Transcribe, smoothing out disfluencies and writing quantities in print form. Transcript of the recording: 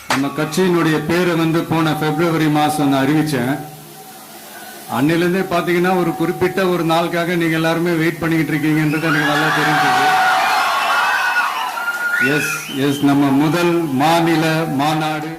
நம்ம கட்சியினுடைய பேரை போன பிப்ரவரி மாசம் நான் அறிவிச்சேன். அன்னிலிருந்தே பாத்தீங்கன்னா ஒரு குறிப்பிட்ட ஒரு நாளுக்காக நீங்க எல்லாருமே வெயிட் பண்ணிக்கிட்டு இருக்கீங்கன்றது எனக்கு நல்லா தெரிஞ்சது. எஸ் நம்ம முதல் மாநில மாநாடு